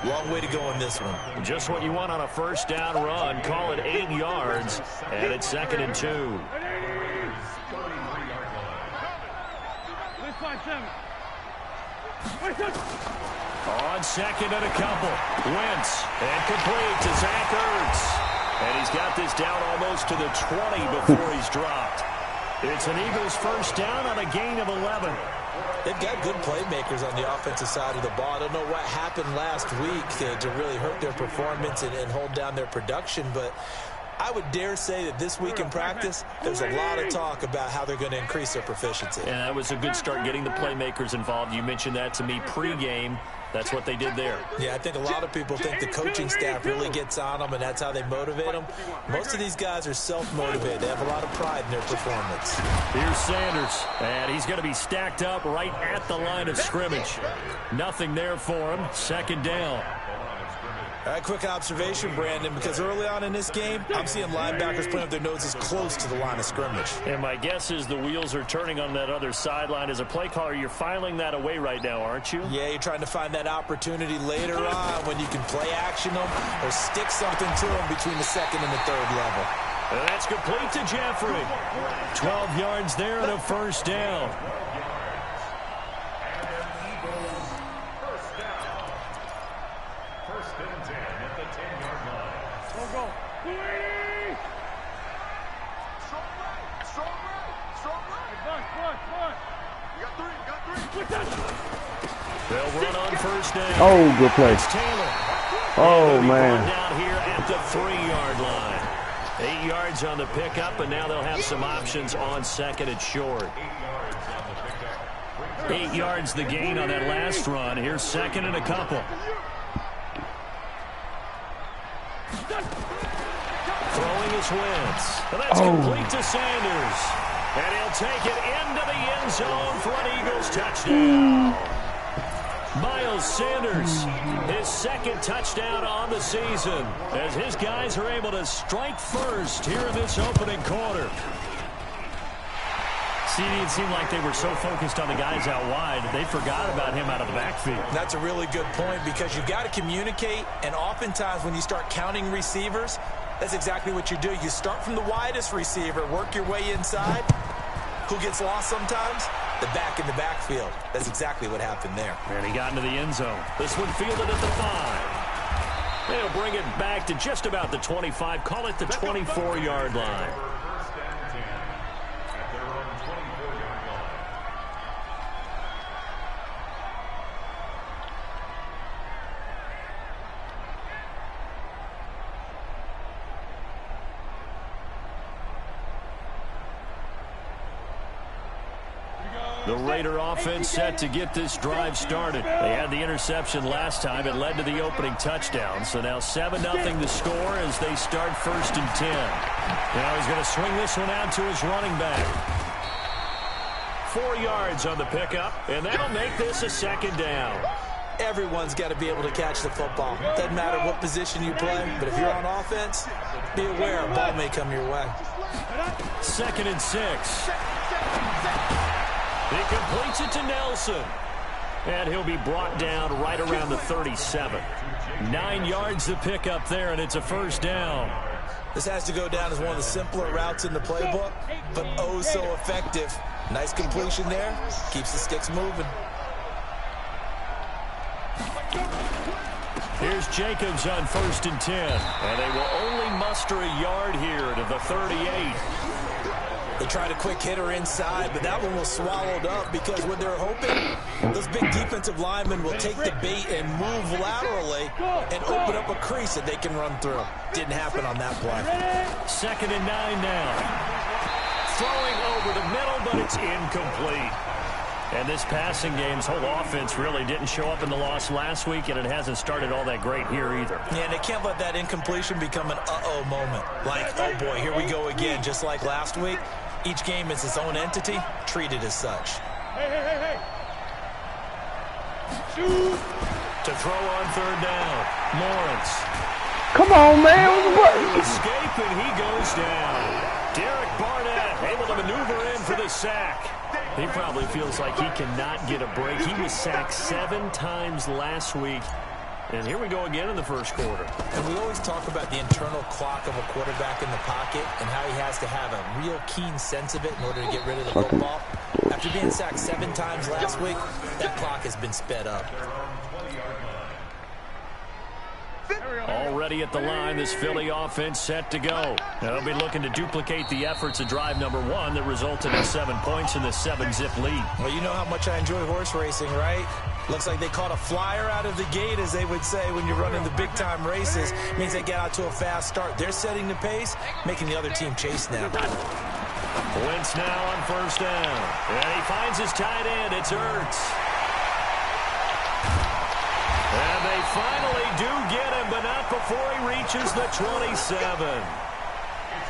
Long way to go in this one. Just what you want on a first down run. Call it 8 yards, and it's 2nd and 2. On 2nd and a couple. Wentz, and complete to Zach Ertz. And he's got this down almost to the 20 before he's dropped. It's an Eagles first down on a gain of 11. They've got good playmakers on the offensive side of the ball. I don't know what happened last week to really hurt their performance and hold down their production, but I would dare say that this week in practice, there's a lot of talk about how they're going to increase their proficiency. And that was a good start getting the playmakers involved. You mentioned that to me pregame. That's what they did there. Yeah, I think a lot of people think the coaching staff really gets on them, and that's how they motivate them. Most of these guys are self-motivated. They have a lot of pride in their performance. Here's Sanders, and he's going to be stacked up right at the line of scrimmage. Nothing there for him. 2nd down. All right, quick observation, Brandon, because early on in this game, I'm seeing linebackers putting up their noses close to the line of scrimmage. And my guess is the wheels are turning on that other sideline. As a play caller, you're filing that away right now, aren't you? Yeah, you're trying to find that opportunity later on when you can play action them or stick something to them between the 2nd and the 3rd level. And that's complete to Jeffrey. 12 yards there and a first down. They'll run on first down. Oh, good play. It's Taylor. Oh, man. Down here at the 3-yard line. 8 yards on the pickup, and now they'll have some options on 2nd and short. 8 yards the gain on that last run. Here's 2nd and a couple. Throwing his Wentz. And that's complete to Sanders. And he'll take it into the end zone for an Eagles touchdown. Miles Sanders, his 2nd touchdown on the season, as his guys are able to strike first here in this opening quarter. See, it seemed like they were so focused on the guys out wide, they forgot about him out of the backfield. That's a really good point, because you've got to communicate, and oftentimes when you start counting receivers, that's exactly what you do. You start from the widest receiver, work your way inside. Who gets lost sometimes? The back in the backfield. That's exactly what happened there. And he got into the end zone. This one fielded at the 5. They'll bring it back to just about the 25. Call it the 24-yard line. The Raider offense set to get this drive started. They had the interception last time. It led to the opening touchdown. So now 7-0 the score as they start 1st and 10. Now he's going to swing this one out to his running back. 4 yards on the pickup, and that'll make this a 2nd down. Everyone's got to be able to catch the football. Doesn't matter what position you play, but if you're on offense, be aware a ball may come your way. 2nd and 6. He completes it to Nelson. And he'll be brought down right around the 37. 9 yards to pick up there, and it's a first down. This has to go down as one of the simpler routes in the playbook, but oh so effective. Nice completion there. Keeps the sticks moving. Here's Jacobs on 1st and 10. And they will only muster a yard here to the 38. They tried a quick hitter inside, but that one was swallowed up because what they're hoping, those big defensive linemen will take the bait and move laterally and open up a crease that they can run through. Didn't happen on that play. 2nd and 9 now. Throwing over the middle, but it's incomplete. And this passing game's whole offense really didn't show up in the loss last week, and it hasn't started all that great here either. Yeah, and they can't let that incompletion become an uh-oh moment. Like, oh boy, here we go again, just like last week. Each game is its own entity, treated as such. Hey. Shoot. To throw on 3rd down. Lawrence. Come on, man. Escape, and he goes down. Derek Barnett able to maneuver in for the sack. He probably feels like he cannot get a break. He was sacked 7 times last week. And here we go again in the first quarter. And we always talk about the internal clock of a quarterback in the pocket and how he has to have a real keen sense of it in order to get rid of the football. After being sacked 7 times last week, that clock has been sped up. Already at the line, this Philly offense set to go. They'll be looking to duplicate the efforts of drive number 1 that resulted in 7 points in the 7-zip lead. Well, you know how much I enjoy horse racing, right? Looks like they caught a flyer out of the gate, as they would say when you're running the big-time races. It means they get out to a fast start. They're setting the pace, making the other team chase now. Wentz now on first down. And he finds his tight end. It's Ertz. And they finally do get him, but not before he reaches the 27.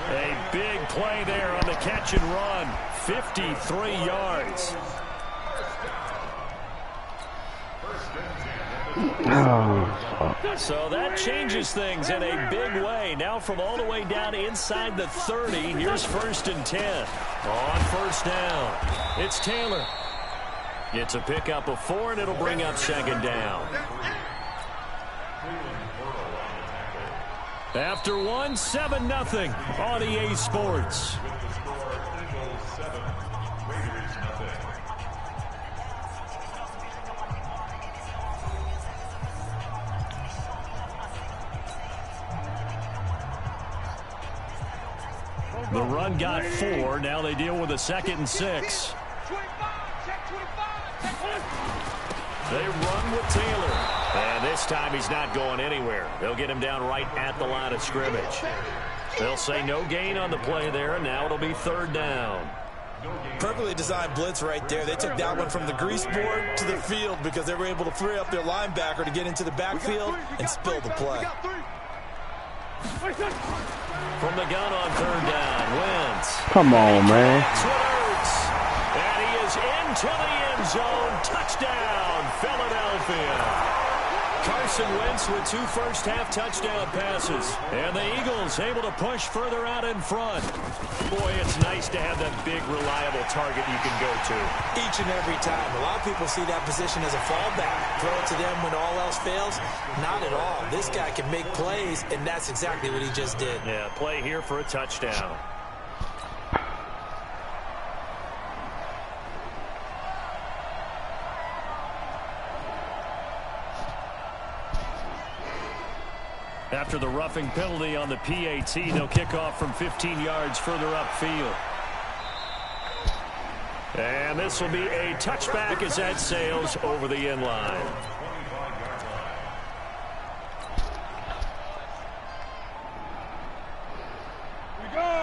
A big play there on the catch and run. 53 yards. So that changes things in a big way. Now from all the way down inside the 30, here's 1st and 10. On first down, it's Taylor. It's a pickup of 4, and it'll bring up 2nd down. After 1, 7-0 on EA Sports. The run got 4. Now they deal with a 2nd and 6. They run with Taylor. And this time he's not going anywhere. They'll get him down right at the line of scrimmage. They'll say no gain on the play there, and now it'll be 3rd down. Perfectly designed blitz right there. They took that one from the grease board to the field because they were able to free up their linebacker to get into the backfield and spill the play. From the gun on 3rd down, Wentz. Come on, man. And he is into the end zone. Touchdown, Philadelphia. Carson Wentz with 2 first-half touchdown passes. And the Eagles able to push further out in front. Boy, it's nice to have that big, reliable target you can go to. Each and every time. A lot of people see that position as a fallback. Throw it to them when all else fails. Not at all. This guy can make plays, and that's exactly what he just did. Yeah, play here for a touchdown. After the roughing penalty on the PAT, they'll kick off from 15 yards further upfield. And this will be a touchback as that sails over the end line.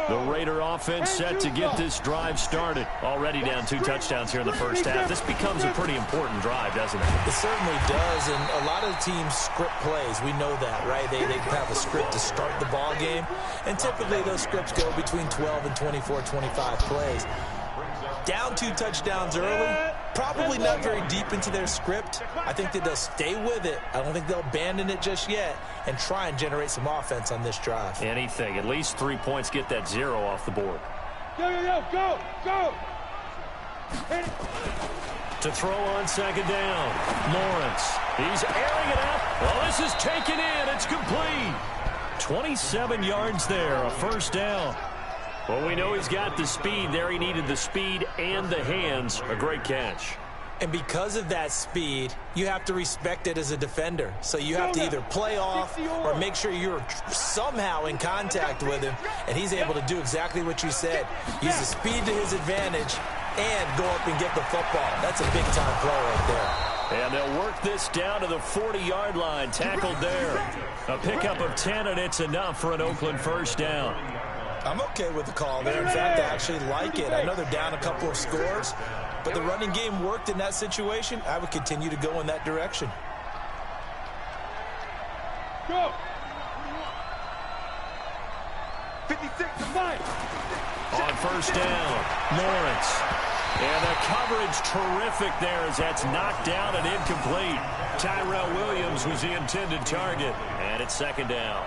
The Raider offense set to get this drive started. Already down 2 touchdowns here in the first half. This becomes a pretty important drive, doesn't it? It certainly does, and a lot of teams script plays. We know that, right? They have a script to start the ball game, and typically those scripts go between 12 and 24, 25 plays. Down 2 touchdowns early, probably not very deep into their script. I think that they'll stay with it. I don't think they'll abandon it just yet and try and generate some offense on this drive. Anything. At least 3 points, get that 0 off the board. Go! To throw on 2nd down, Lawrence. He's airing it up. Well, this is taken in. It's complete. 27 yards there, a 1st down. Well, we know he's got the speed there. He needed the speed and the hands. A great catch. And because of that speed, you have to respect it as a defender. So you have to either play off or make sure you're somehow in contact with him. And he's able to do exactly what you said. Use the speed to his advantage and go up and get the football. That's a big-time play right there. And they'll work this down to the 40-yard line. Tackled there. A pickup of 10, and it's enough for an Oakland 1st down. I'm okay with the call there. In fact, I actually like it. I know they're down a couple of scores, but the running game worked in that situation. I would continue to go in that direction. Go! 56 to 5. On 1st down, Lawrence. And the coverage terrific there as that's knocked down and incomplete. Tyrell Williams was the intended target, and it's second down.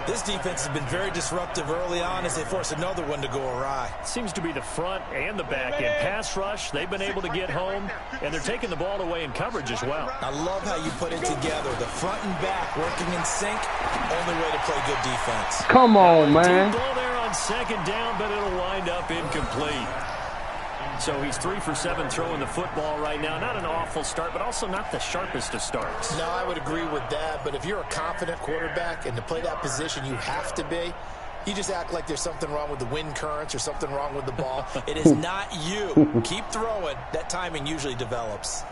This defense has been very disruptive early on as they force another one to go awry. Seems to be the front and the back. In pass rush, they've been able to get home, and they're taking the ball away in coverage as well. I love how you put it together. The front and back working in sync, only way to play good defense. Come on, man. Deep ball there on second down, but it'll wind up incomplete. So he's 3 for 7 throwing the football right now. Not an awful start, but also not the sharpest of starts. No, I would agree with that. But if you're a confident quarterback and to play that position you have to be, you just act like there's something wrong with the wind currents or something wrong with the ball. It is not you. Keep throwing. That timing usually develops.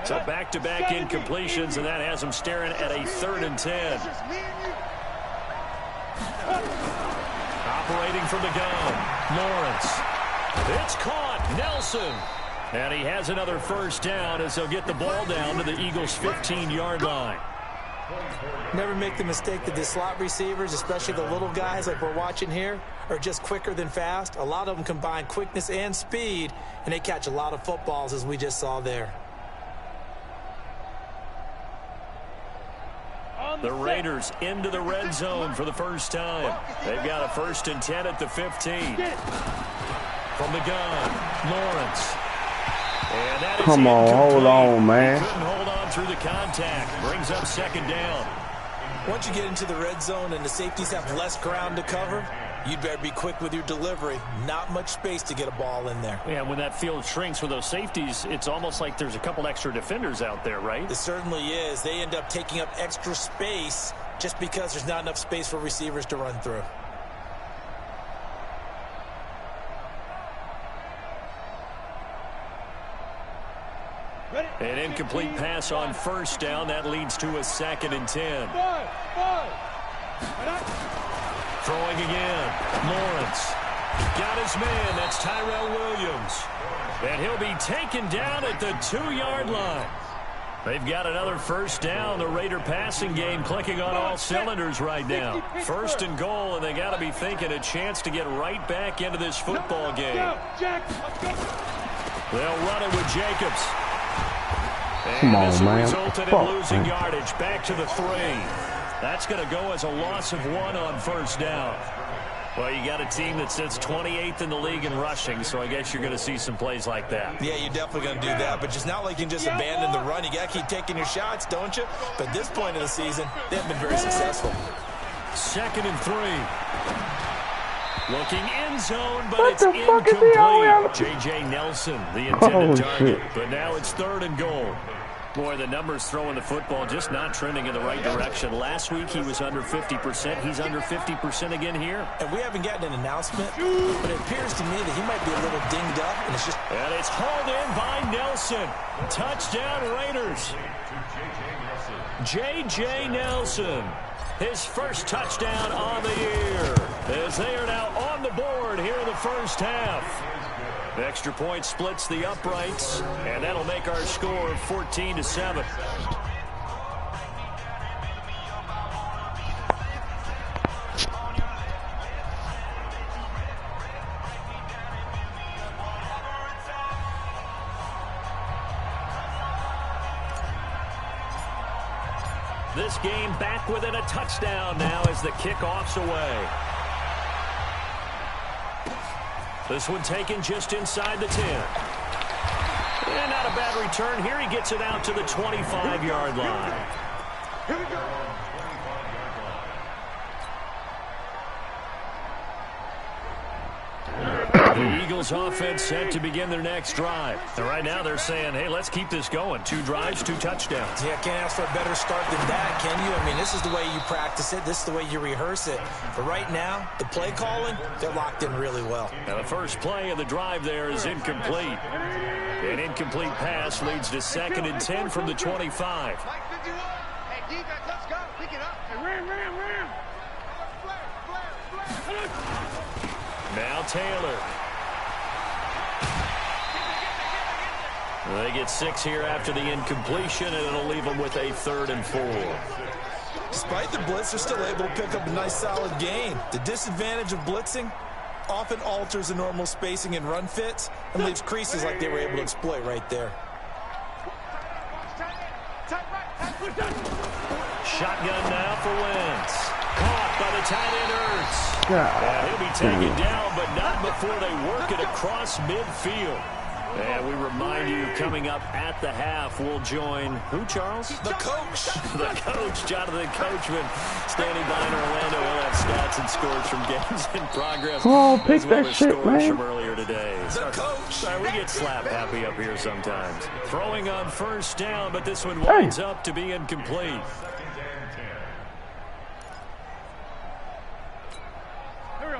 So back-to-back incompletions, and that has him staring at a 3rd and 10. Operating from the gun, Lawrence. It's caught, Nelson. And he has another first down as he'll get the ball down to the Eagles' 15-yard line. Never make the mistake that the slot receivers, especially the little guys like we're watching here, are just quicker than fast. A lot of them combine quickness and speed, and they catch a lot of footballs, as we just saw there. The Raiders into the red zone for the first time. They've got a 1st and 10 at the 15. From the gun, Lawrence. And that is Come on, hold on, man. He couldn't hold on through the contact. Brings up second down. Once you get into the red zone and the safeties have less ground to cover, you'd better be quick with your delivery. Not much space to get a ball in there. Yeah, when that field shrinks with those safeties, it's almost like there's a couple extra defenders out there, right? It certainly is. They end up taking up extra space just because there's not enough space for receivers to run through. An incomplete pass on first down. That leads to a 2nd and 10. Throwing again. Lawrence. Got his man. That's Tyrell Williams. And he'll be taken down at the 2-yard line. They've got another first down. The Raider passing game clicking on all cylinders right now. 1st and goal, and they got to be thinking a chance to get right back into this football game. They'll run it with Jacobs. Come on, this man. resulted in losing yardage. Back to the 3. That's going to go as a loss of 1 on first down. Well, you got a team that sits 28th in the league in rushing, so I guess you're going to see some plays like that. Yeah, you're definitely going to do that, but just not like you can just abandon the run. You got to keep taking your shots, don't you? But at this point of the season, they haven't been very successful. 2nd and 3. Looking end zone, but What it's the fuck is he on? incomplete. J.J. Nelson, the intended target. Shit. But now it's 3rd and goal. Boy, the numbers throwing the football just not trending in the right direction. Last week he was under 50%. He's under 50% again here. And we haven't gotten an announcement, but it appears to me that he might be a little dinged up. And it's hauled in by Nelson. Touchdown Raiders. J.J. Nelson. His first touchdown on the year, as they are now on the board here in the first half. The extra point splits the uprights, and that'll make our score 14-7. This game back within a touchdown now as the kickoff's away. This one taken just inside the 10. And not a bad return here. He gets it out to the 25-yard line. Here we go. The Eagles offense set to begin their next drive. And right now they're saying, hey, let's keep this going. 2 drives, 2 touchdowns. Yeah, can't ask for a better start than that, can you? I mean, this is the way you practice it. This is the way you rehearse it. But right now, the play calling, they're locked in really well. Now the first play of the drive there is incomplete. An incomplete pass leads to 2nd and 10 from the 25. Hey, defense, let's go. Pick it up. Hey, ram. Now Taylor. They get 6 here after the incompletion, and it'll leave them with a 3rd and 4. Despite the blitz, they're still able to pick up a nice, solid gain. The disadvantage of blitzing, often alters the normal spacing and run fits and leaves creases like they were able to exploit right there. Shotgun now for Wentz. Caught by the tight end Ertz. God. He'll be taken down, but not before they work it across midfield. And we remind you, coming up at the half, we'll join who, Charles? The coach. The coach, Jonathan Coachman, standing by in Orlando. He'll have stats and scores from games in progress. Come on, pick as well that as shit, scores man. from earlier today. The coach. Sorry, we get slap happy up here sometimes. Throwing on first down, but this one winds up to be incomplete.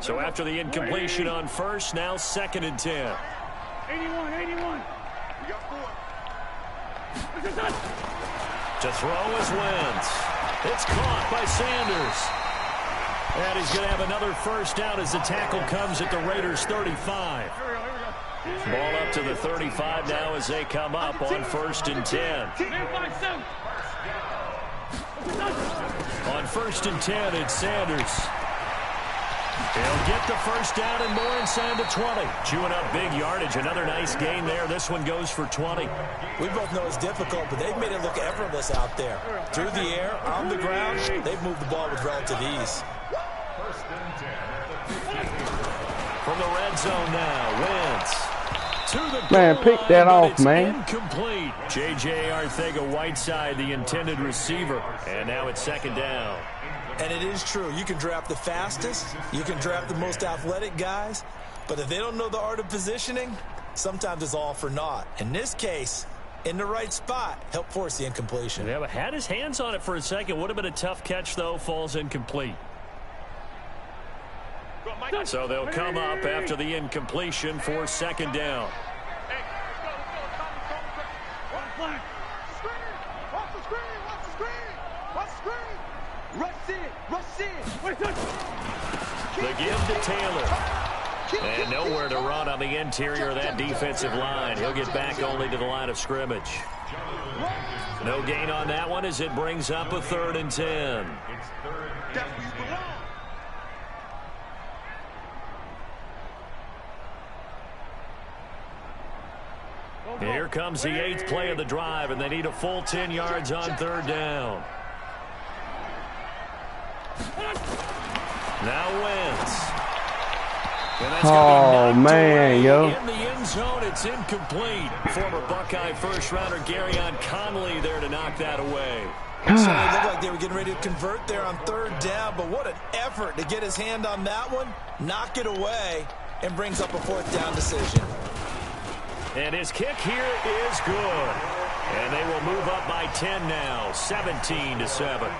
So after the incompletion on first, now 2nd and 10. 81. To throw is Wentz. It's caught by Sanders. And he's going to have another first down as the tackle comes at the Raiders' 35. Ball up to the 35 now as they come up on 1st and 10. On 1st and 10, it's Sanders. He'll get the first down and more inside the 20. Chewing up big yardage. Another nice gain there. This one goes for 20. We both know it's difficult, but they've made it look effortless out there. Through the air, on the ground, they've moved the ball with relative ease. From the red zone now, Wentz. To the Man, goal pick line, that but off, it's man. Incomplete. J.J. Arcega-Whiteside, the intended receiver. And now it's 2nd down. And it is true. You can draft the fastest. You can draft the most athletic guys. But if they don't know the art of positioning, sometimes it's all for naught. In this case, in the right spot, help force the incompletion. Yeah, but had his hands on it for a second. Would have been a tough catch, though. Falls incomplete. So they'll come up after the incompletion for 2nd down. The give to Taylor. And nowhere to run on the interior of that defensive line. He'll get back only to the line of scrimmage. No gain on that one as it brings up a 3rd and 10. Here comes the 8th play of the drive, and they need a full 10 yards on 3rd down. Now Wentz. Oh, man, yo. In the end zone, it's incomplete. Former Buckeye first-rounder Garyon Conley there to knock that away. So it looked like they were getting ready to convert there on 3rd down, but what an effort to get his hand on that one, knock it away, and brings up a 4th down decision. And his kick here is good. And they will move up by 10 now, 17-7.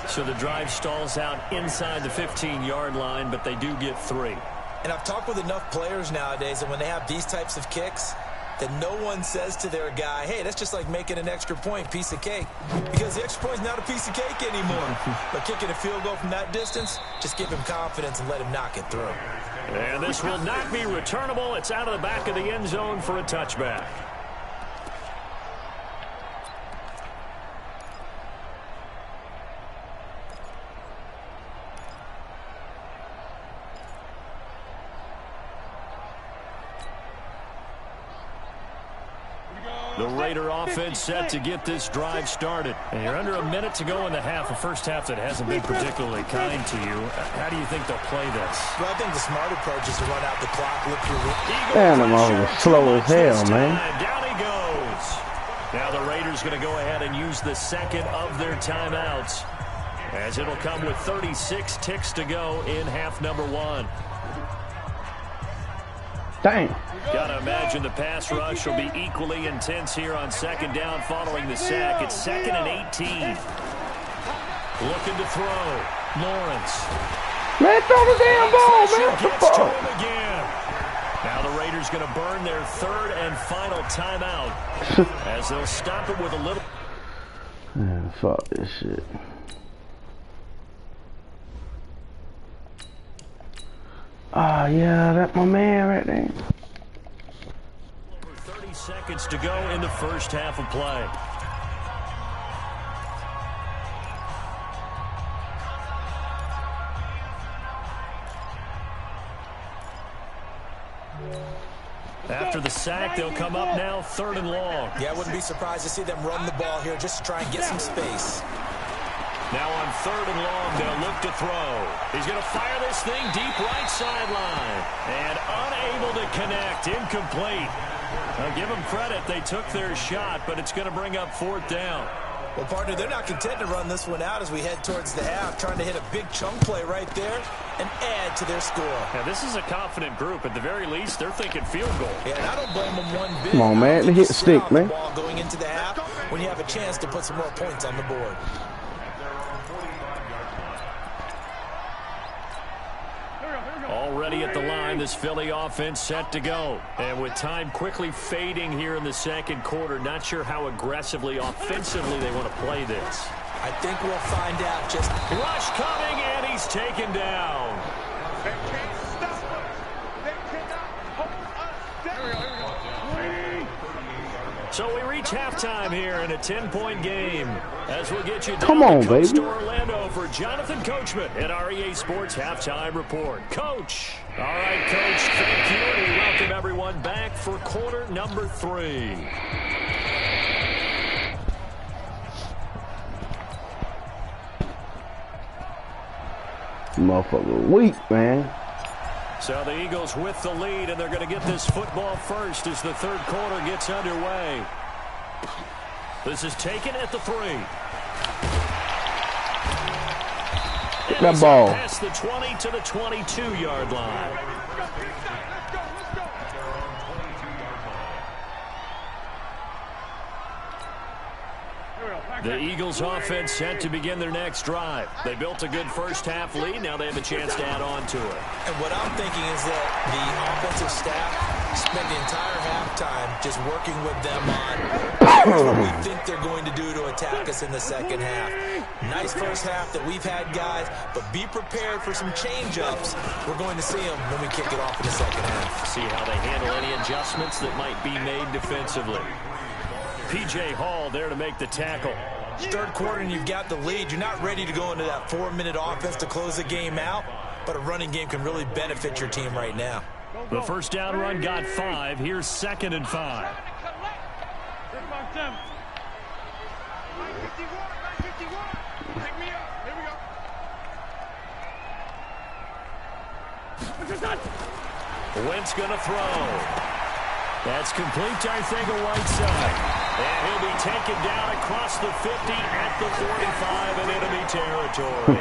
So the drive stalls out inside the 15-yard line, but they do get 3. And I've talked with enough players nowadays that when they have these types of kicks, that no one says to their guy, hey, that's just like making an extra point, piece of cake. Because the extra point is not a piece of cake anymore. But kicking a field goal from that distance, just give him confidence and let him knock it through. And this will not be returnable. It's out of the back of the end zone for a touchback. The Raider offense set to get this drive started. And you're under a minute to go in the half, a first half that hasn't been particularly kind to you. How do you think they'll play this? Well, I think the smart approach is to run out the clock, look your Damn, them all was slow as hell, man. Down he goes. Now the Raiders going to go ahead and use the 2nd of their timeouts, as it'll come with 36 ticks to go in half number 1. Dang. Gotta imagine the pass rush will be equally intense here on 2nd down following the sack. It's 2nd and 18. Looking to throw. Lawrence. Man, throw the damn ball, man. What the Gets to fuck? him again. Now the Raiders going to burn their 3rd and final timeout as they'll stop it with a little. Man, fuck this shit. Oh, yeah, that's my man right there. Over 30 seconds to go in the first half of play. After the sack, they'll come up now 3rd and long. Yeah, I wouldn't be surprised to see them run the ball here just to try and get some space. Now on 3rd and long, they'll look to throw. He's going to fire this thing deep right sideline. And unable to connect. Incomplete. Now give them credit. They took their shot, but it's going to bring up 4th down. Well, partner, they're not content to run this one out as we head towards the half, trying to hit a big chunk play right there and add to their score. Now, this is a confident group. At the very least, they're thinking field goal. Yeah, and I don't blame them one bit. Come on, man. They hit the stick, man. Ball going into the half when you have a chance to put some more points on the board. Already at the line, this Philly offense set to go. And with time quickly fading here in the 2nd quarter, not sure how aggressively, offensively they want to play this. I think we'll find out. Just rush coming, and he's taken down. They can't stop us. They cannot hold us down. So we reach halftime here in a 10-point game. As we'll get you down Come on, to baby. to Orlando for Jonathan Coachman at our EA Sports Halftime Report. Coach. All right, Coach, thank you. And we welcome everyone back for quarter number 3. Motherfucker weak, man. So the Eagles with the lead, and they're going to get this football first as the 3rd quarter gets underway. This is taken at the 3. Get that ball. Past the 20 to the 22-yard line. The Eagles offense set to begin their next drive. They built a good first-half lead. Now they have a chance to add on to it. And what I'm thinking is that the offensive staff spent the entire halftime just working with them on what we think they're going to do to attack us in the 2nd half. Nice first half that we've had, guys, but be prepared for some change-ups. We're going to see them when we kick it off in the 2nd half. See how they handle any adjustments that might be made defensively. P.J. Hall there to make the tackle. 3rd quarter and you've got the lead. You're not ready to go into that 4-minute offense to close the game out, but a running game can really benefit your team right now. The first down run got 5. Here's 2nd and 5. Wentz going to throw. That's complete, I think, a right side. And he'll be taken down across the 50 at the 45 in enemy territory.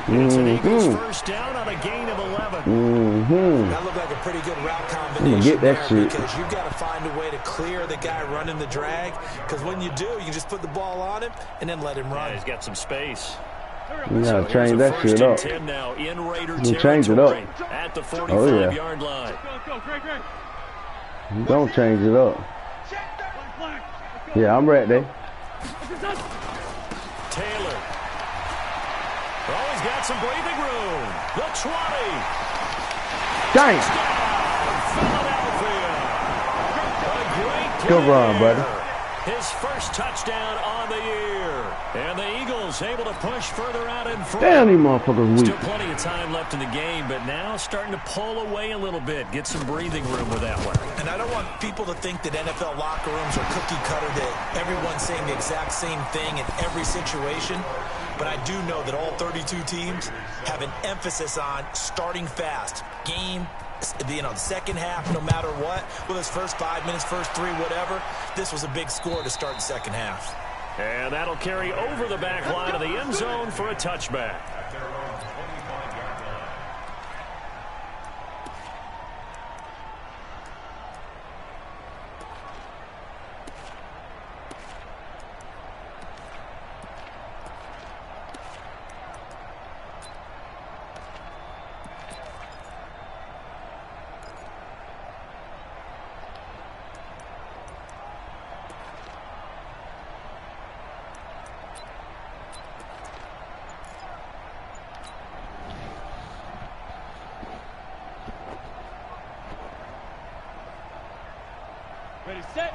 It's an Eagles first down on a gain of 11. That looked like a pretty good route combination get that there shit. because you've got to find a way to clear the guy running the drag. Because when you do, you just put the ball on him and then let him run. Yeah, he's got some space. You gotta change that shit up. 10 now in Raider You change it up. territory at the 45-yard line. You don't change it up. Yeah, I'm right there. Taylor. Oh, he's got some breathing room. The 20. Dang. Philadelphia. A great play Good run, there. buddy. His first touchdown on the year. And the Eagles able to push further out in front. Damn, these motherfuckers weak. Still plenty of time left in the game, but now starting to pull away a little bit. Get some breathing room with that one. And I don't want people to think that NFL locker rooms are cookie cutter, that everyone's saying the exact same thing in every situation. But I do know that all 32 teams have an emphasis on starting fast. Game, the 2nd half, no matter what. Whether it's first 5 minutes, first 3, whatever. This was a big score to start the 2nd half. And that'll carry over the back line of the end zone for a touchback.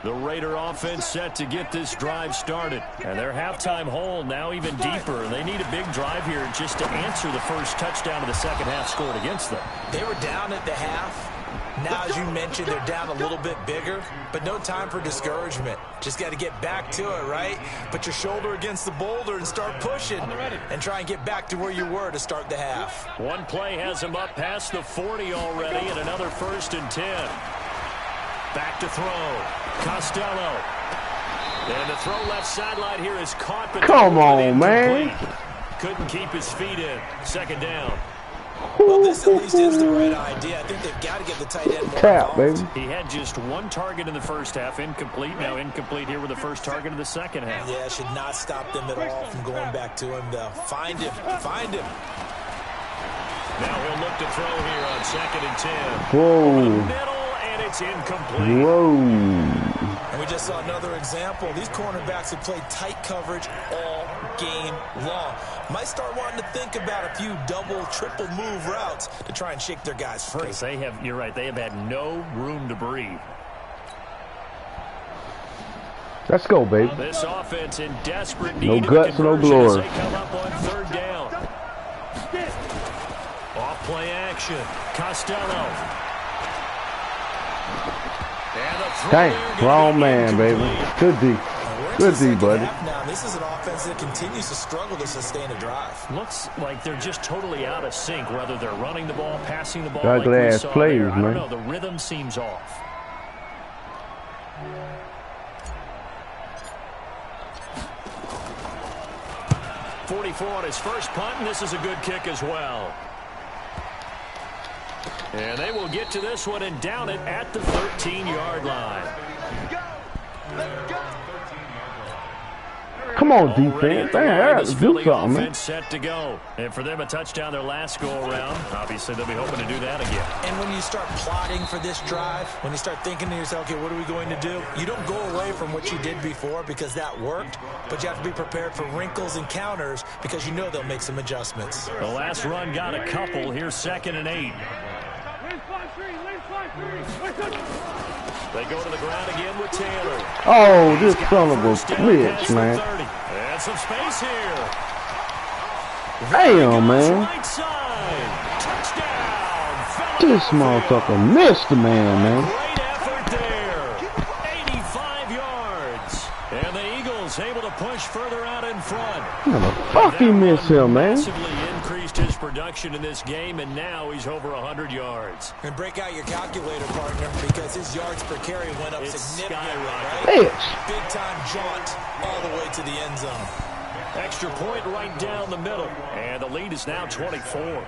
The Raider offense set to get this drive started. And their halftime hole now even deeper. They need a big drive here just to answer the first touchdown of the 2nd half scored against them. They were down at the half. Now, as you mentioned, they're down a little bit bigger, but no time for discouragement. Just got to get back to it, right? Put your shoulder against the boulder and start pushing and try and get back to where you were to start the half. One play has him up past the 40 already, and another 1st and 10. Back to throw. Costello. And the throw left sideline here is caught. But come on, man. Couldn't keep his feet in. 2nd down. Well, this at least is the right idea. I think they've got to get the tight end more tap, involved. baby. He had just 1 target in the first half, incomplete. Now incomplete here with the first target of the second half. Yeah, should not stop them at all from going back to him, though. Find him. Find him. Now he'll look to throw here on 2nd and 10. Whoa. Over the middle, and it's incomplete. Whoa. And we just saw another example. These cornerbacks have played tight coverage all game long. Might start wanting to think about a few double, triple move routes to try and shake their guys free. Because they have, you're right, they have had no room to breathe. Let's go, baby. This offense in desperate No need guts, of no conversion as glory. they come up on 3rd down. Off play action. Costello. And a throw Dang, there, gonna wrong be man, baby. incomplete. Good D. Good D, buddy. Now, this is an offense that continues to struggle to sustain a drive. Looks like they're just totally out of sync, whether they're running the ball, passing the ball. Ugly like we ass saw players, there. I don't man. know, the rhythm seems off. .44 on his first punt, and this is a good kick as well. And they will get to this one and down it at the 13-yard line. Let's go. Come on, Already defense. at the Damn, line, I got this to do Philly something, man. offense set to go. And for them, a touchdown their last go-around. Obviously, they'll be hoping to do that again. And when you start plotting for this drive, when you start thinking to yourself, okay, what are we going to do? You don't go away from what you did before because that worked, but you have to be prepared for wrinkles and counters because you know they'll make some adjustments. The last run got a couple. Here's 2nd and 8. They go to the ground again with Taylor. Oh, this He's got son of a first down past bitch, the man. 30. And some space here. Damn, Goes man. right side. Touchdown. This motherfucker missed the man. Great effort there. 85 yards. And the Eagles able to push further out in front. How the fuck he missed him, man? Massively increased his production in this game, and now he's over 100 yards. And break out your calculator, partner, because his yards per carry went up It's significantly, right? Bitch. Big-time jaunt all the way to the end zone. Extra point right down the middle. And the lead is now 24.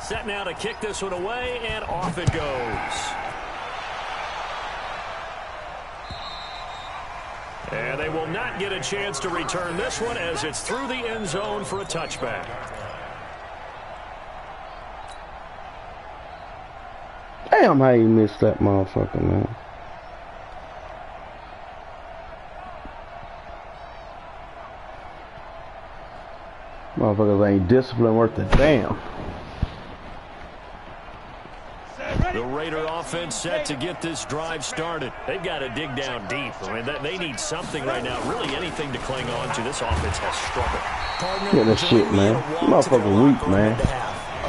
Set now to kick this one away, and off it goes. And they will not get a chance to return this one as it's through the end zone for a touchback. Damn, how you missed that motherfucker, man. Motherfuckers ain't disciplined worth a damn. The Raider offense set to get this drive started. They've got to dig down deep. I mean, they need something right now, really anything to cling on to. This offense has struggled. Partner, Yeah, that shit, man. Motherfucker weak, man.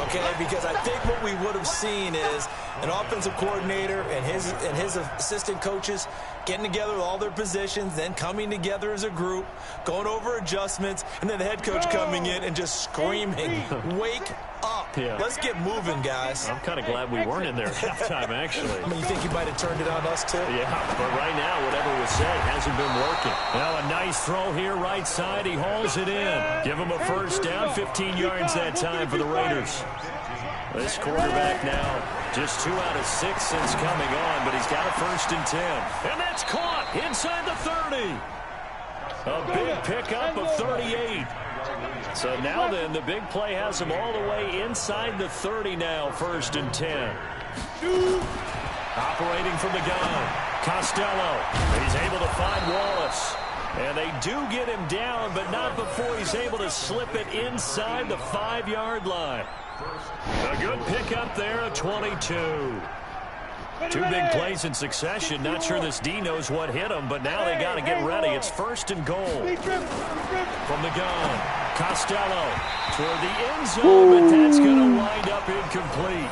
Okay, because I think what we would have seen is an offensive coordinator and his assistant coaches getting together with all their positions, then coming together as a group, going over adjustments, and then the head coach coming in and just screaming, "Wake up! Yeah. Let's get moving, guys." I'm kind of glad we weren't in there at halftime, actually. I mean, you think he might have turned it on us too? Yeah, but right now, whatever was said hasn't been working. Now a nice throw here, right side. He hauls it in. Give him a first down, 15 yards that time for the Raiders. This quarterback now, just 2 out of 6 since coming on, but he's got a 1st and 10. And that's caught inside the 30. A big pickup of 38. So now then, the big play has him all the way inside the 30 now, 1st and 10. Operating from the gun, Costello. He's able to find Wallace. And they do get him down, but not before he's able to slip it inside the 5-yard line. A good pickup there at 22. 2 big plays in succession. Not sure this D knows what hit him, but now they got to get ready. It's 1st and goal. From the gun, Costello toward the end zone, but that's going to wind up incomplete.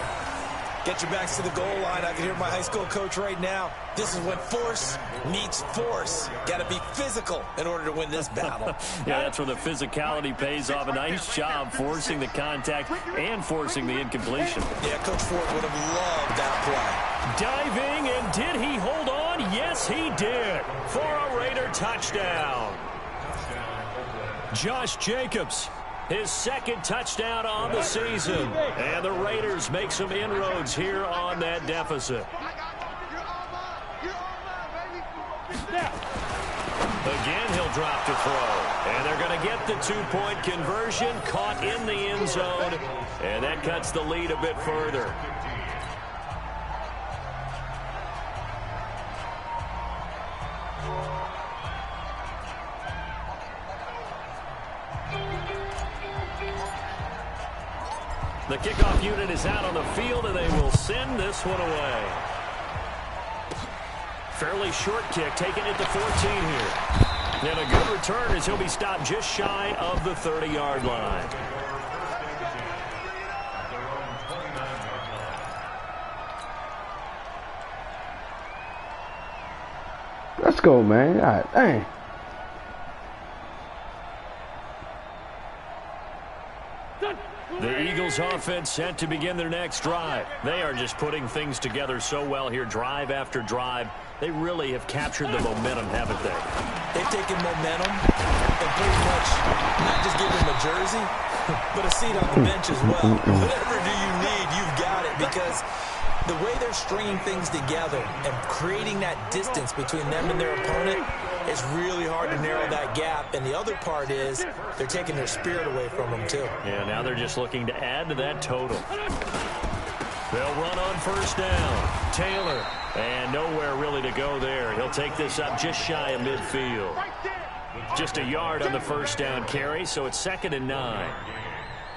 Get your backs to the goal line. I can hear my high school coach right now. This is when force meets force. Got to be physical in order to win this battle. Yeah, that's where the physicality pays off. A nice job forcing the contact and forcing the incompletion. Yeah, Coach Ford would have loved that play. Diving, and did he hold on? Yes, he did. For a Raider touchdown. Josh Jacobs, his second touchdown on the season. And the Raiders make some inroads here on that deficit. Again, he'll drop to throw. And they're going to get the 2-point conversion, caught in the end zone. And that cuts the lead a bit further. The kickoff unit is out on the field, and they will send this one away. Fairly short kick, taken at the 14 here. And a good return as he'll be stopped just shy of the 30-yard line. Let's go, man. God dang. The Eagles offense set to begin their next drive. They are just putting things together so well here, drive after drive. They really have captured the momentum, haven't they? They've taken momentum and pretty much not just given them a jersey, but a seat on the bench as well. Whatever do you need, you've got it, because the way they're stringing things together and creating that distance between them and their opponent is really hard to narrow that gap. And the other part is they're taking their spirit away from them, too. Yeah, now they're just looking to add to that total. They'll run on first down. Taylor, and nowhere really to go there. He'll take this up just shy of midfield. Just a yard on the first down carry, so it's 2nd and 9.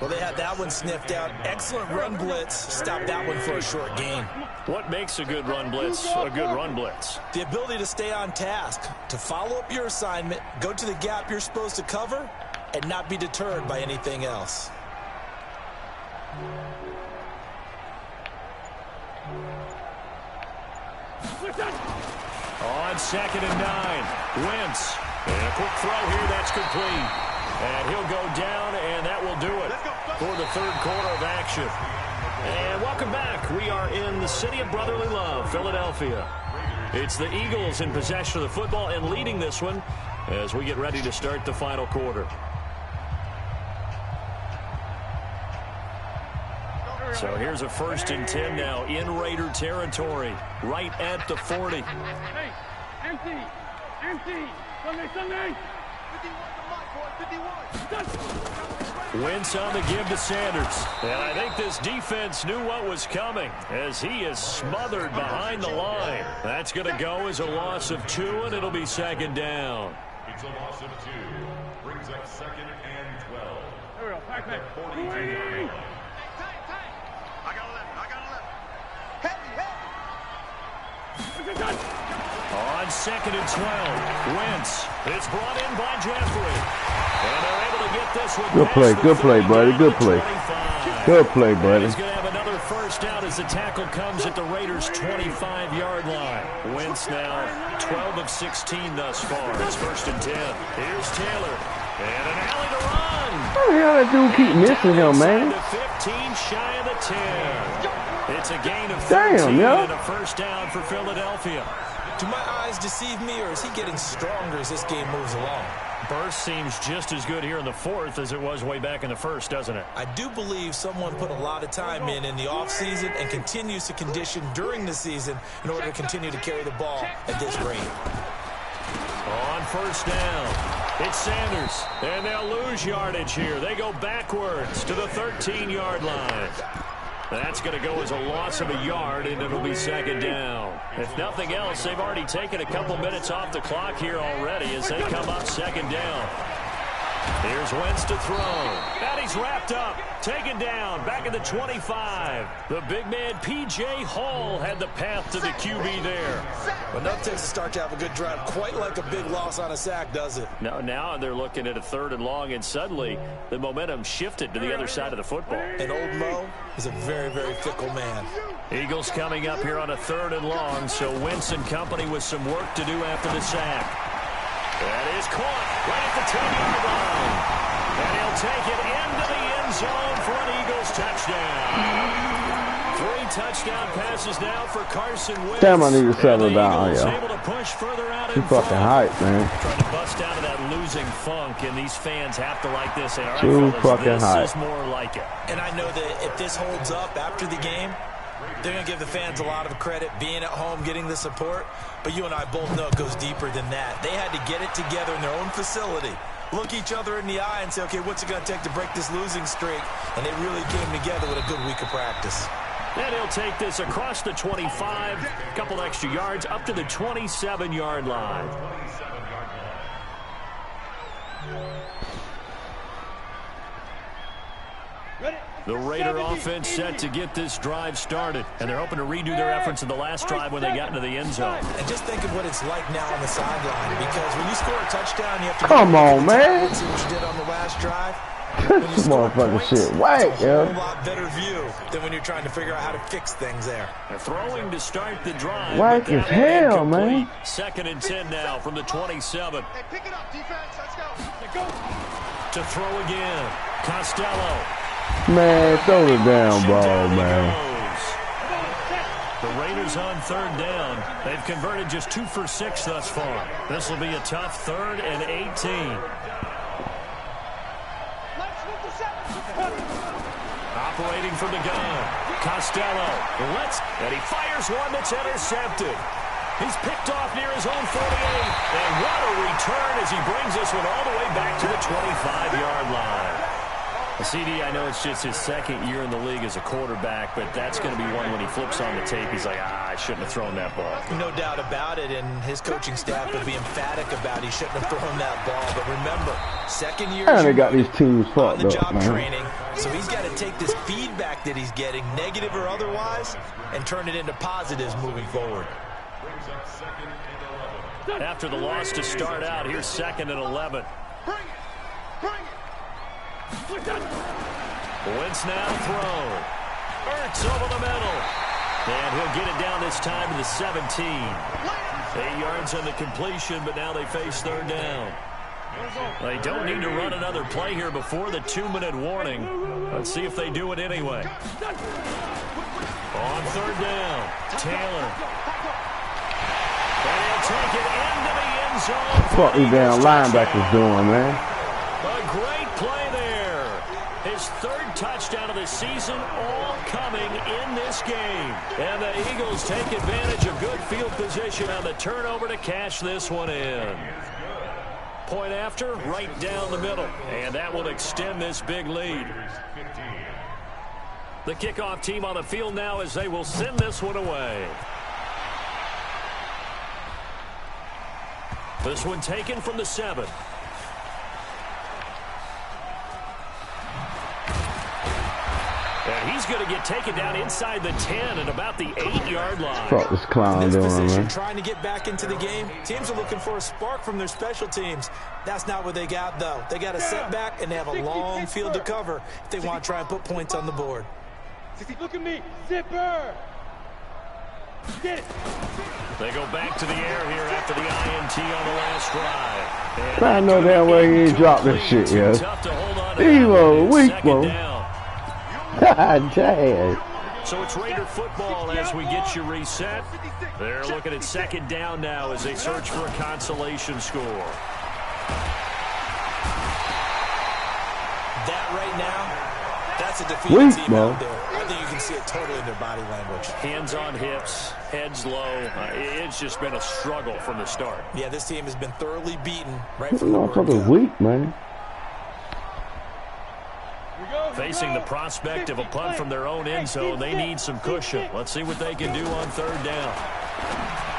Well, they had that one sniffed out. Excellent run blitz. Stop that one for a short gain. What makes a good run blitz a good run blitz? The ability to stay on task, to follow up your assignment, go to the gap you're supposed to cover, and not be deterred by anything else. On 2nd and 9, Wentz. And a quick throw here, that's complete. And he'll go down, and that will do it for the third quarter of action. And welcome back. We are in the city of brotherly love, Philadelphia. It's the Eagles in possession of the football and leading this one as we get ready to start the final quarter. So here's a 1st and 10 now in Raider territory, right at the 40. Hey, empty. Sunday. 51. Wentz on the give to Sanders. And I think this defense knew what was coming as he is smothered behind the line. That's going to go as a loss of 2, and it'll be 2nd down. It's a loss of 2. Brings up 2nd and 12. There we go. Back. I got 11. Heavy. On 2nd and 12, Wentz. It's brought in by Jeffrey. And they're able to get this one. Good play, buddy. Good play. Good play, buddy. He's going to have another first down as the tackle comes at the Raiders' 25-yard line. Wentz now 12 of 16 thus far. It's 1st and 10. Here's Taylor. And an alley to run. How the hell that dude keep missing him, man? To 15, shy of the 10. It's a gain of 13 and a first down for Philadelphia. Do my eyes deceive me, or is he getting stronger as this game moves along? Burst seems just as good here in the 4th as it was way back in the 1st, doesn't it? I do believe someone put a lot of time in the offseason and continues to condition during the season in order to continue to carry the ball at this rate. On first down, it's Sanders, and they'll lose yardage here. They go backwards to the 13-yard line. That's going to go as a loss of a yard, and it'll be 2nd down. If nothing else, they've already taken a couple minutes off the clock here already as they come up 2nd down. Here's Wentz to throw. And he's wrapped up, taken down, back at the 25. The big man, P.J. Hall, had the path to the QB there. But nothing takes a start to have a good drive, quite like a big loss on a sack, does it? No, now they're looking at a 3rd and long, and suddenly the momentum shifted to the other side of the football. And old Mo is a very, very fickle man. Eagles coming up here on a 3rd and long, so Wentz and company with some work to do after the sack. That is caught right at the 10-yard line. And he'll take it into the end zone for an Eagles touchdown. 3 touchdown passes now for Carson Wentz. Damn, I need to settle down, Eagles yo. able to push further out Too in fucking front. hype, man. Trying to bust out of that losing funk, and these fans have to like this. Say, all right, Too fellas, fucking this hype. is more like it. And I know that if this holds up after the game, they're going to give the fans a lot of credit being at home, getting the support. But you and I both know it goes deeper than that. They had to get it together in their own facility, look each other in the eye and say, okay, what's it going to take to break this losing streak? And they really came together with a good week of practice. And he'll take this across the 25, a couple extra yards, up to the 27-yard line. The Raider offense set to get this drive started, and they're hoping to redo their efforts in the last drive when they got into the end zone. And just think of what it's like now on the sideline, because when you score a touchdown, you have to Come on, man. see what you did on the last drive. This motherfucking shit. Wait, it's a yo. whole lot better view than when you're trying to figure out how to fix things there. They're throwing to start the drive. Whack but that as hell, incomplete. man. 2nd and 10 now from the 27. Hey, pick it up, defense. Let's go. Go. To throw again. Costello. Man, throw the damn ball, Down he man. goes. The Raiders on 3rd down. They've converted just 2 for 6 thus far. This will be a tough 3rd and 18. Operating from the gun. Costello. And he fires one that's intercepted. He's picked off near his own 48. And what a return as he brings this one all the way back to the 25-yard line. CD, I know it's just his 2nd year in the league as a quarterback, but that's going to be one when he flips on the tape. He's like, I shouldn't have thrown that ball. No doubt about it, and his coaching staff will be emphatic about he shouldn't have thrown that ball. But remember, 2nd year And they got these teams on fucked the up, job man. training, so he's got to take this feedback that he's getting, negative or otherwise, and turn it into positives moving forward. After the loss to start out, here's 2nd and 11. Bring it. Bring it. Wentz now throw. Ertz over the middle. And he'll get it down this time to the 17. 8 yards on the completion, but now they face 3rd down. They don't need to run another play here before the 2-minute warning. Let's see if they do it anyway. On 3rd down, Taylor. And he'll take it into the end zone. Fuck these damn linebackers doing, man. A great play there. His 3rd touchdown of the season, all coming in this game. And the Eagles take advantage of good field position on the turnover to cash this one in. Point after, right down the middle. And that will extend this big lead. The kickoff team on the field now as they will send this one away. This one taken from the 7. And he's going to get taken down inside the 10 at about the 8-yard line. Fuck this clown In this doing, position, man. trying to get back into the game, teams are looking for a spark from their special teams. That's not what they got, though. They got a setback, and they have a long field to cover if they want to try and put points on the board. Look at me. Zipper. Get it. They go back to the air here after the INT on the last drive. And I know damn well he ain't dropped this shit, yo. tough to hold on to He that was one. weak, 2nd bro. down. God damn. So it's Raider football as we get you reset. They're looking at 2nd down now as they search for a consolation score. That right now, that's a defeated Weak, team bro. out there. I think you can see it totally in their body language. Hands on hips, heads low. It's just been a struggle from the start. Yeah, this team has been thoroughly beaten right This from the word motherfucker's go. weak, man. Facing the prospect of a punt from their own end zone, they need some cushion. Let's see what they can do on 3rd down.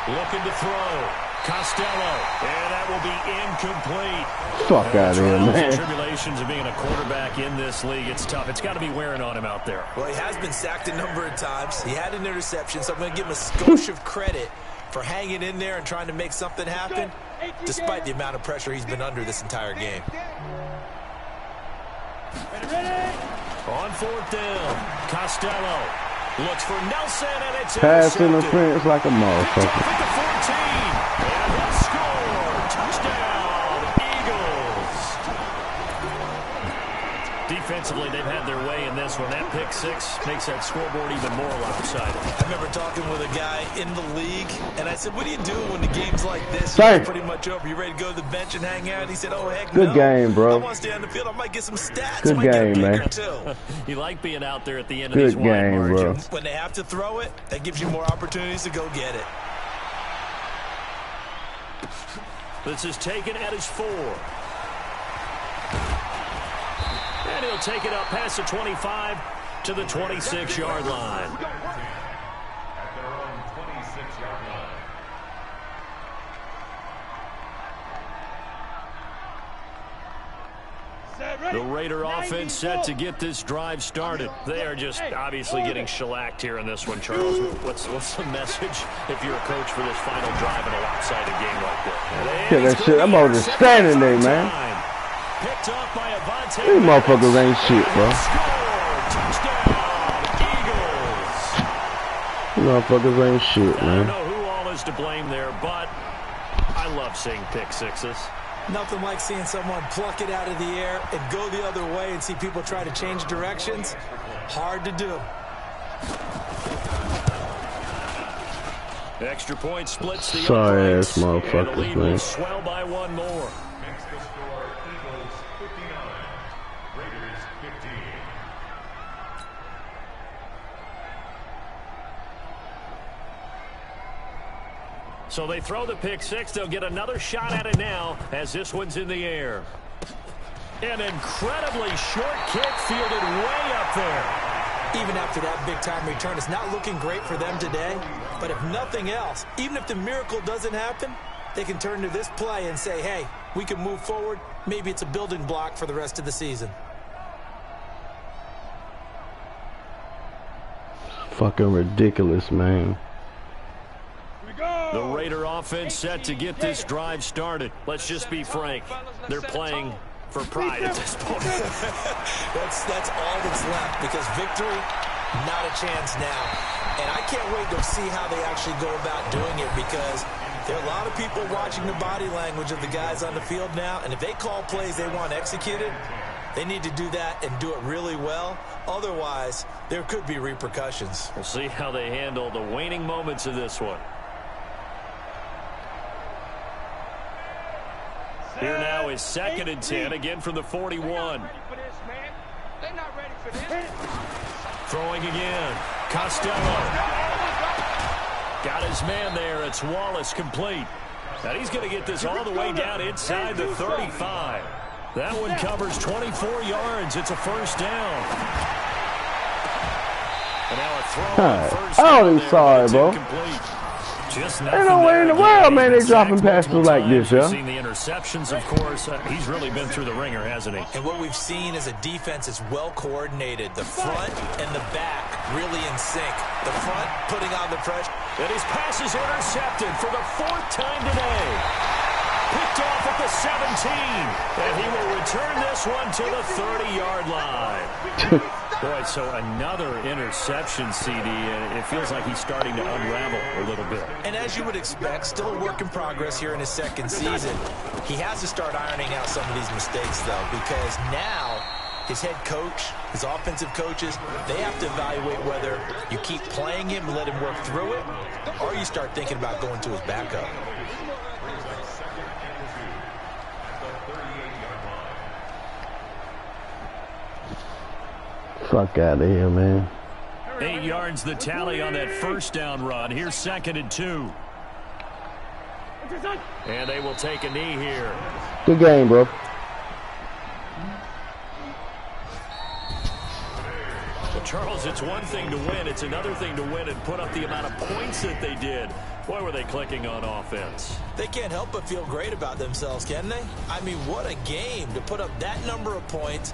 Looking to throw. Costello. And that will be incomplete. Fuck out of here, Trials and man. tribulations of being a quarterback in this league. It's tough. It's got to be wearing on him out there. Well, he has been sacked a number of times. He had an interception, so I'm going to give him a skosh of credit for hanging in there and trying to make something happen, despite the amount of pressure he's been under this entire game. On 4th down, Costello looks for Nelson, and it's Pass intercepted. interference like a motherfucker. Picked off at the 14, and he'll score. Touchdown, Eagles. Defensively, they've had their way in this one. That pick six makes that scoreboard even more lopsided. I remember talking with a guy in the league, and I said, what do you do when the game's like this? Same. You're pretty much over. You ready to go to the bench and hang out? And he said, oh, heck Good no. game, bro. I want to stay on the field. I might get some stats. Good I might game, get a man. pick or two. You like being out there at the end Good of these wide game, bro. margins. When they have to throw it, that gives you more opportunities to go get it. This is taken at his 4. And he'll take it up past the 25 to the 26-yard line. At their own 26-yard line. The Raider offense set to get this drive started. They are just obviously getting shellacked here in this one, Charles. What's the message if you're a coach for this final drive in a lopsided game like this? Get that shit. I'm over there standing there, man. Picked off by Avante. These motherfuckers ain't shit, bro. Touchdown, Eagles. These motherfuckers ain't shit, I don't man. know who all is to blame there, but I love seeing pick sixes. Nothing like seeing someone pluck it out of the air and go the other way and see people try to change directions. Hard to do. Extra point splits the Sorry uprights, ass and the motherfuckers, lead man. will swell by one more. Makes the score Eagles 59, Raiders 15. So they throw the pick six. They'll get another shot at it now as this one's in the air. An incredibly short kick fielded way up there. Even after that big-time return, it's not looking great for them today. But if nothing else, even if the miracle doesn't happen, they can turn to this play and say, hey, we can move forward. Maybe it's a building block for the rest of the season. Fucking ridiculous, man. The Raider offense set to get this drive started. Let's just be frank. They're playing for pride at this point. That's all that's left, because victory, not a chance now. And I can't wait to see how they actually go about doing it, because there are a lot of people watching the body language of the guys on the field now, and if they call plays they want executed, they need to do that and do it really well. Otherwise, there could be repercussions. We'll see how they handle the waning moments of this one. Here now is 2nd and 10, again from the 41. Throwing again. Costello. Got his man there. It's Wallace complete. And he's going to get this all the way down inside the 35. That one covers 24 yards. It's a first down. And now a throw on first I down only there, saw but it, it's bro. incomplete. Just Ain't no way in the world, man, they dropping passes like this, We've yeah. seen the interceptions, of course. He's really been through the ringer, hasn't he? And what we've seen is a defense that's well coordinated. The front and the back really in sync. The front putting on the pressure. And his pass is intercepted for the 4th time today. Picked off at the 17. And he will return this one to the 30-yard line. Boy, so another interception, CD, and it feels like he's starting to unravel a little bit. And as you would expect, still a work in progress here in his 2nd season. He has to start ironing out some of these mistakes, though, because now his head coach, his offensive coaches, they have to evaluate whether you keep playing him and let him work through it, or you start thinking about going to his backup. Brings up 2nd and 2 at the 38-yard line. Fuck out of here, man. 8 yards the tally on that first down run. Here's 2nd and 2. And they will take a knee here. Good game, bro. Well, Charles, it's one thing to win. It's another thing to win and put up the amount of points that they did. Boy, were they clicking on offense. They can't help but feel great about themselves, can they? I mean, what a game to put up that number of points.